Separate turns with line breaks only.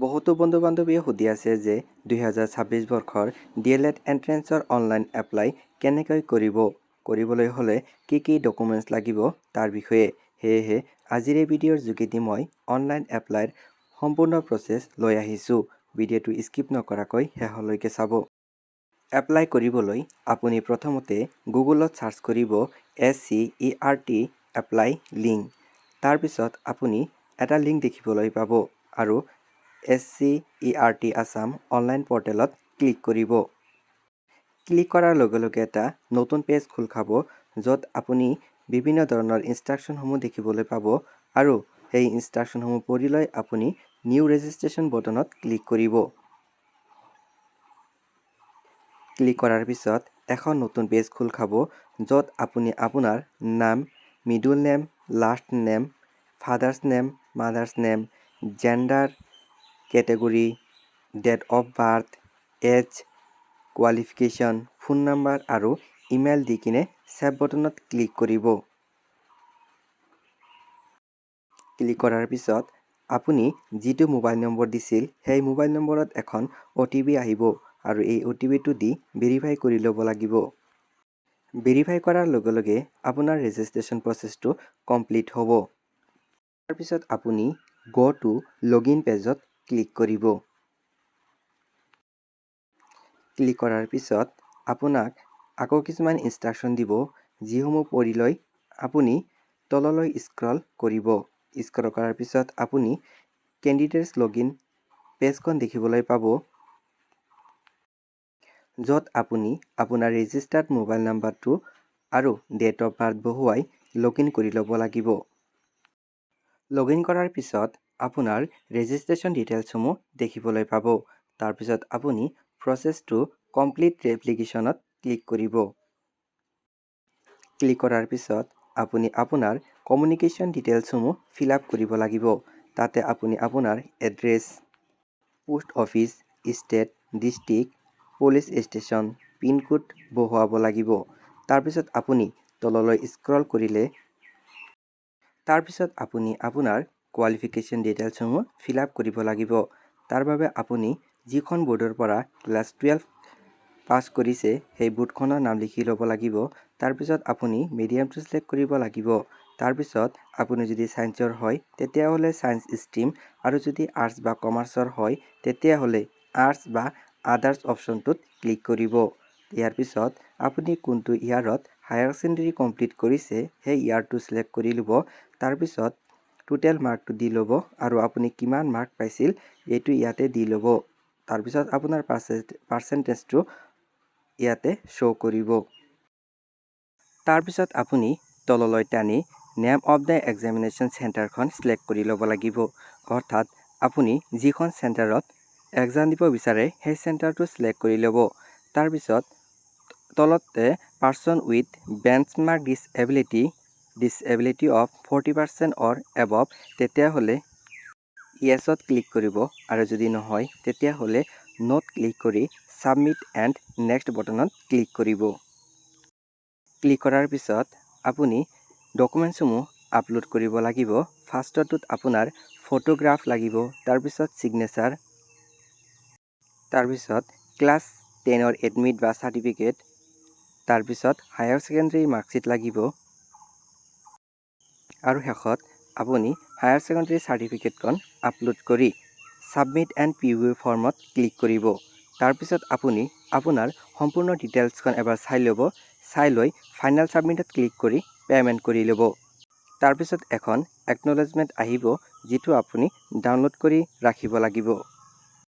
বহুতো বন্ধু বান্ধৱীয়ে সুধি আছে যে 2026 বৰ্ষৰ DLED এন্ট্ৰেন্সৰ অনলাইন এপ্লাই কেনেকৈ কৰিবলৈ হ'লে কি ডকুমেণ্টছ লাগিব তাৰ বিষয়ে। সেয়েহে আজিৰ এই ভিডিঅ'ৰ যোগেদি মই অনলাইন এপ্লাইৰ সম্পূৰ্ণ প্ৰচেছ লৈ আহিছোঁ। ভিডিঅ'টো স্কিপ নকৰাকৈ শেষলৈকে চাব। এপ্লাই কৰিবলৈ আপুনি প্ৰথমতে গুগলত চাৰ্চ কৰিব SCERT এপ্লাই লিংক। তাৰপিছত আপুনি এটা লিংক দেখিবলৈ পাব আৰু SCERT আছাম অনলাইন পৰ্টেলত ক্লিক কৰিব। ক্লিক কৰাৰ লগে লগে এটা নতুন পেজ খোল খাব, য'ত আপুনি বিভিন্ন ধৰণৰ ইনষ্ট্ৰাকশ্যনসমূহ দেখিবলৈ পাব আৰু সেই ইনষ্ট্ৰাকশ্যনসমূহ পঢ়ি লৈ আপুনি নিউ ৰেজিষ্ট্ৰেশ্যন বটনত ক্লিক কৰিব। ক্লিক কৰাৰ পিছত এখন নতুন পেজ খোল খাব, য'ত আপুনি আপোনাৰ নাম, middle name, last name, father's name, mother's name, gender, category, date of birth, age, qualification, phone number আৰু ইমেইল দি কিনে ছেভ বটনত ক্লিক কৰিব। ক্লিক কৰাৰ পিছত আপুনি যিটো মোবাইল নম্বৰ দিছিল সেই মোবাইল নম্বৰত এখন OTP আহিব আৰু এই OTPটো দি ভেৰিফাই কৰি ল'ব লাগিব। ভেৰিফাই কৰাৰ লগে লগে আপোনাৰ ৰেজিষ্ট্ৰেশ্যন প্ৰচেছটো কমপ্লিট হ'ব। তাৰপিছত আপুনি গো টু লগইন পেজত ক্লিক কৰিব। ক্লিক কৰাৰ পিছত আপোনাক আকৌ কিছুমান ইনষ্ট্ৰাকশ্যন দিব, যিসমূহ পঢ়ি লৈ আপুনি তললৈ স্ক্ৰল কৰিব। স্ক্ৰল কৰাৰ পিছত আপুনি কেণ্ডিডেটছ লগইন পেজখন দেখিবলৈ পাব, য'ত আপুনি আপোনাৰ ৰেজিষ্টাৰ্ড মোবাইল নাম্বাৰটো আৰু ডেট অফ বাৰ্থ বহুৱাই লগইন কৰি ল'ব লাগিব। লগইন কৰাৰ পিছত আপোনাৰ ৰেজিষ্ট্ৰেশ্যন ডিটেইলছসমূহ দেখিবলৈ পাব। তাৰপিছত আপুনি প্ৰচেছটো কমপ্লিট এপ্লিকেশ্যনত ক্লিক কৰিব। ক্লিক কৰাৰ পিছত আপুনি আপোনাৰ কমিউনিকেশ্যন ডিটেইলছসমূহ ফিল আপ কৰিব লাগিব। তাতে আপুনি আপোনাৰ address, post office, state, district, police station, pin code বহুৱাব লাগিব। তাৰপিছত আপুনি তললৈ স্ক্ৰল কৰিলে তাৰপিছত আপুনি আপোনাৰ কোৱালিফিকেশ্যন ডিটেইলছসমূহ ফিল আপ কৰিব লাগিব। তাৰ বাবে আপুনি যিখন বৰ্ডৰ পৰা ক্লাছ 12 পাছ কৰিছে সেই বৰ্ডখনৰ নাম লিখি ল'ব লাগিব। তাৰপিছত আপুনি মিডিয়ামটো ছিলেক্ট কৰিব লাগিব। তাৰপিছত আপুনি যদি ছায়েন্সৰ হয় তেতিয়াহ'লে ছায়েন্স ষ্ট্ৰীম আৰু যদি আৰ্টছ বা কমাৰ্চৰ হয় তেতিয়াহ'লে আৰ্টছ বা আদাৰ্ছ অপশ্যনটোত ক্লিক কৰিব। ইয়াৰ পিছত আপুনি কোনটো ইয়াৰত হায়াৰ ছেকেণ্ডেৰী কমপ্লিট কৰিছে সেই ইয়াৰটো ছিলেক্ট কৰি ল'ব। তাৰপিছত টোটেল মাৰ্কটো দি ল'ব আৰু আপুনি কিমান মাৰ্ক পাইছিল এইটো ইয়াতে দি ল'ব। তাৰপিছত আপোনাৰ পাৰ্চেণ্টেজটো ইয়াতে শ্ব' কৰিব। তাৰপিছত আপুনি তললৈ টানি নেম অফ দ্য এক্সামিনেশ্যন চেণ্টাৰখন ছিলেক্ট কৰি ল'ব লাগিব। অৰ্থাৎ আপুনি যিখন চেণ্টাৰত এক্সাম দিব বিচাৰে সেই চেণ্টাৰটো ছিলেক্ট কৰি ল'ব। তাৰপিছত তলতে person with benchmark disability of 40% or above তেতিয়াহ'লে য়েছত ক্লিক কৰিব আৰু যদি নহয় তেতিয়াহ'লে নট ক্লিক কৰি ছাবমিট এণ্ড নেক্সট বটনত ক্লিক কৰিব। ক্লিক কৰাৰ পিছত আপুনি ডকুমেণ্টছসমূহ আপলোড কৰিব লাগিব। ফাৰ্ষ্টটোত আপোনাৰ ফটোগ্ৰাফ লাগিব, তাৰপিছত ছিগনেচাৰ, তাৰপিছত ক্লাছ 10ৰ এডমিট বা চাৰ্টিফিকেট, তাৰপিছত হায়াৰ ছেকেণ্ডেৰী মাৰ্কশ্বিট লাগিব আৰু শেষত আপুনি হায়াৰ ছেকেণ্ডেৰী চাৰ্টিফিকেটখন আপলোড কৰি ছাবমিট এণ্ড প্ৰিভিউ ফৰ্মত ক্লিক কৰিব। তাৰপিছত আপুনি আপোনাৰ সম্পূৰ্ণ ডিটেইলছখন এবাৰ চাই ল'ব। চাই লৈ ফাইনেল ছাবমিটত ক্লিক কৰি পে'মেণ্ট কৰি ল'ব। তাৰপিছত এখন একনলেজমেণ্ট আহিব, যিটো আপুনি ডাউনলোড কৰি ৰাখিব লাগিব।